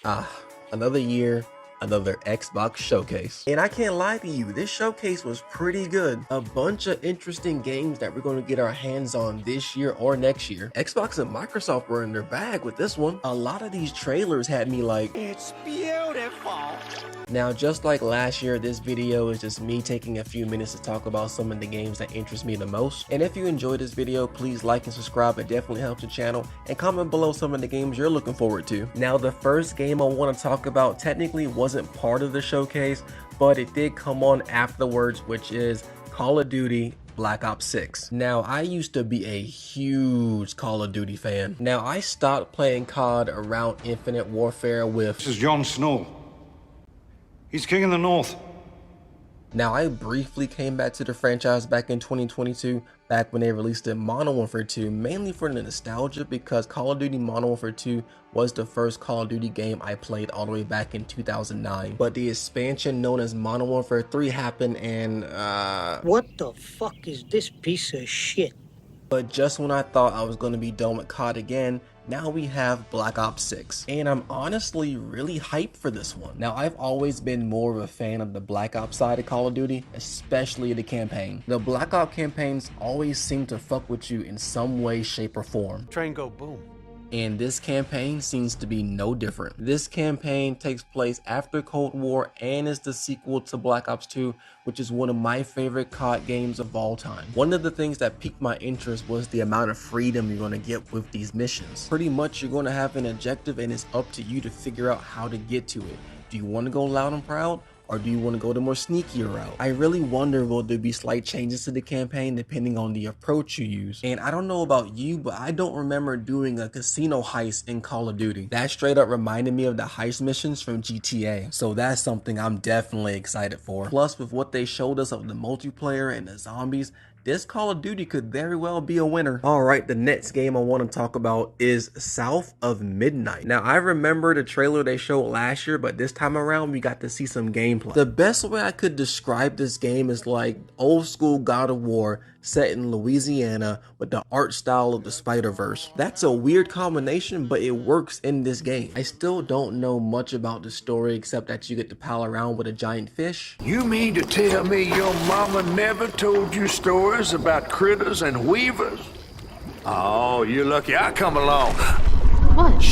Ah, another year, another Xbox showcase. And I can't lie to you, this showcase was pretty good. A bunch of interesting games that we're going to get our hands on this year or next year. Xbox and Microsoft were in their bag with this one. A lot of these trailers had me like, it's beautiful. Now, just like last year, this video is just me taking a few minutes to talk about some of the games that interest me the most. And if you enjoyed this video, please like and subscribe. It definitely helps the channel. And comment below some of the games you're looking forward to. Now, the first game I want to talk about technically wasn't part of the showcase, but it did come on afterwards, which is Call of Duty Black Ops 6. Now, I used to be a huge Call of Duty fan. Now, I stopped playing COD around Infinite Warfare with... This is Jon Snow. He's king in the north. Now, I briefly came back to the franchise back in 2022, back when they released it Modern Warfare 2, mainly for the nostalgia because Call of Duty Modern Warfare 2 was the first Call of Duty game I played all the way back in 2009. But the expansion known as Modern Warfare 3 happened and What the fuck is this piece of shit? But just when I thought I was going to be done with COD again, now we have Black Ops 6. And I'm honestly really hyped for this one. Now, I've always been more of a fan of the Black Ops side of Call of Duty, especially the campaign. The Black Ops campaigns always seem to fuck with you in some way, shape, or form. Train go boom. And this campaign seems to be no different. This campaign takes place after Cold War and is the sequel to Black Ops 2, which is one of my favorite COD games of all time. One of the things that piqued my interest was the amount of freedom you're going to get with these missions. Pretty much you're going to have an objective and it's up to you to figure out how to get to it. Do you want to go loud and proud? Or do you want to go the more sneakier route? I really wonder, will there be slight changes to the campaign depending on the approach you use? And I don't know about you, but I don't remember doing a casino heist in Call of Duty. That straight up reminded me of the heist missions from GTA. So that's something I'm definitely excited for. Plus, with what they showed us of the multiplayer and the zombies, this Call of Duty could very well be a winner. Alright, the next game I want to talk about is South of Midnight. Now, I remember the trailer they showed last year, but this time around we got to see some gameplay. The best way I could describe this game is like old school God of War set in Louisiana with the art style of the Spider-Verse. That's a weird combination, but it works in this game. I still don't know much about the story except that you get to pal around with a giant fish. You mean to tell me your mama never told you stories about critters and weavers? Oh, you're lucky I come along. What?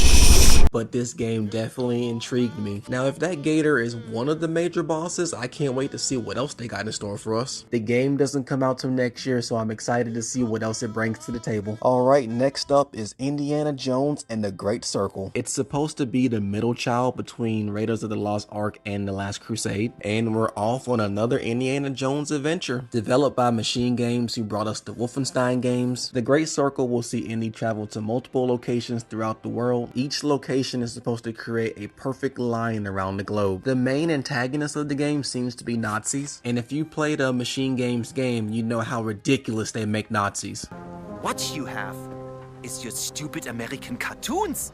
But this game definitely intrigued me. Now, if that gator is one of the major bosses, I can't wait to see what else they got in store for us. The game doesn't come out till next year, so I'm excited to see what else it brings to the table. Alright, next up is Indiana Jones and the Great Circle. It's supposed to be the middle child between Raiders of the Lost Ark and The Last Crusade, and we're off on another Indiana Jones adventure. Developed by Machine Games, who brought us the Wolfenstein games, the Great Circle will see Indy travel to multiple locations throughout the world. Each location is supposed to create a perfect line around the globe. The main antagonist of the game seems to be Nazis, and if you played a Machine Games game, you know how ridiculous they make Nazis. What you have is your stupid American cartoons.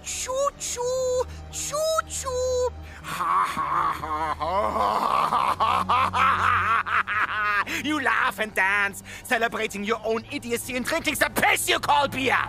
Choo choo, choo choo. Ha ha ha ha. You laugh and dance, celebrating your own idiocy and drinking the piss you call beer.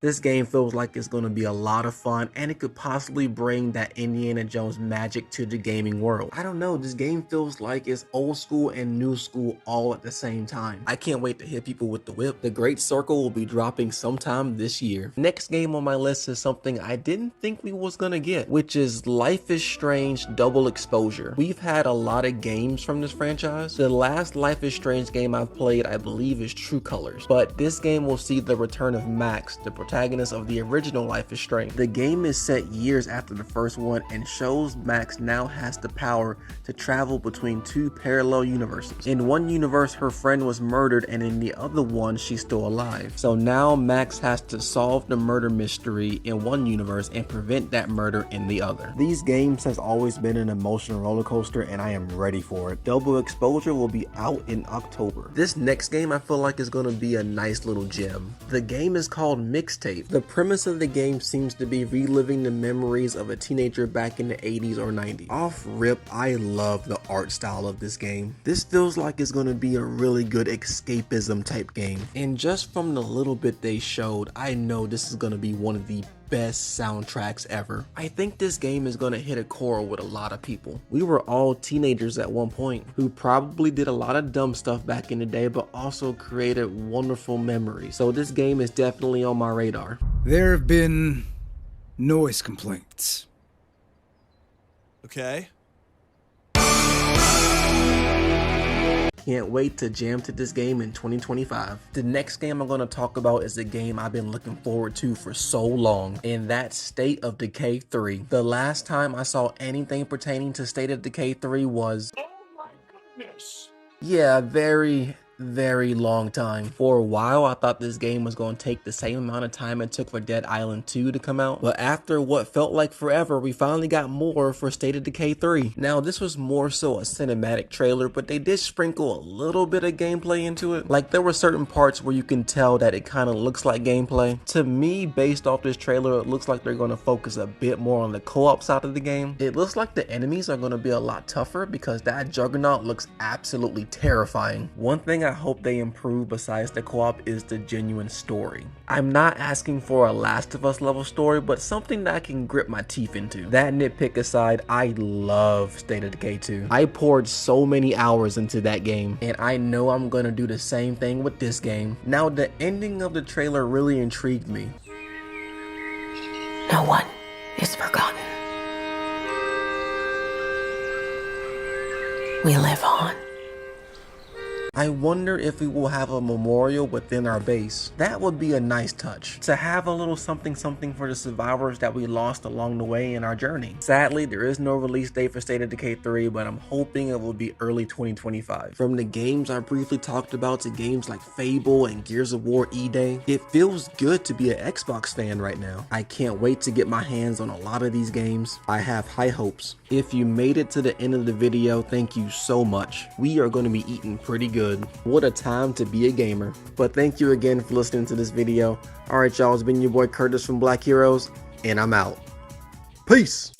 This game feels like it's going to be a lot of fun, and it could possibly bring that Indiana Jones magic to the gaming world. I don't know, this game feels like it's old school and new school all at the same time. I can't wait to hit people with the whip. The Great Circle will be dropping sometime this year. Next game on my list is something I didn't think we was gonna get, which is Life is Strange Double Exposure. We've had a lot of games from this franchise. The last Life is Strange game I've played, I believe, is True Colors, but this game will see the return of Max, the protagonist of the original Life is Strange. The game is set years after the first one and shows Max now has the power to travel between two parallel universes. In one universe, her friend was murdered, and in the other one, she's still alive. So now Max has to solve the murder mystery in one universe and prevent that murder in the other. These games has always been an emotional roller coaster, and I am ready for it. Double Exposure will be out in October. This next game I feel like is going to be a nice little gem. The game is called Mixtape. The premise of the game seems to be reliving the memories of a teenager back in the 80s or 90s. Off rip, I love the art style of this game. This feels like it's going to be a really good escapism type game. And just from the little bit they showed, I know this is going to be one of the best soundtracks ever. I think this game is gonna hit a chord with a lot of people. We were all teenagers at one point who probably did a lot of dumb stuff back in the day, but also created wonderful memories. So this game is definitely on my radar. There have been noise complaints. Okay. Can't wait to jam to this game in 2025. The next game I'm going to talk about is a game I've been looking forward to for so long, and that's State of Decay 3. The last time I saw anything pertaining to State of Decay 3 was, oh my goodness, yeah, very long time. For a while, I thought this game was going to take the same amount of time it took for Dead Island 2 to come out, but after what felt like forever, we finally got more for State of Decay 3. Now, this was more so a cinematic trailer, but they did sprinkle a little bit of gameplay into it. Like, there were certain parts where you can tell that it kind of looks like gameplay. To me, based off this trailer, it looks like they're going to focus a bit more on the co-op side of the game. It looks like the enemies are going to be a lot tougher because that Juggernaut looks absolutely terrifying. One thing I hope they improve besides the co-op is the genuine story. I'm not asking for a Last of Us level story, but something that I can grip my teeth into. That nitpick aside, I love State of Decay 2. I poured so many hours into that game, and I know I'm gonna do the same thing with this game. Now, the ending of the trailer really intrigued me. No one is forgotten. We live on. I wonder if we will have a memorial within our base. That would be a nice touch, to have a little something for the survivors that we lost along the way in our journey. Sadly, there is no release date for State of Decay 3, but I'm hoping it will be early 2025. From the games I briefly talked about to games like Fable and Gears of War E-Day, it feels good to be an Xbox fan right now. I can't wait to get my hands on a lot of these games. I have high hopes. If you made it to the end of the video, thank you so much. We are going to be eating pretty good. What a time to be a gamer. But thank you again for listening to this video. Alright y'all, it's been your boy Curtis from Black Heroes, and I'm out. Peace!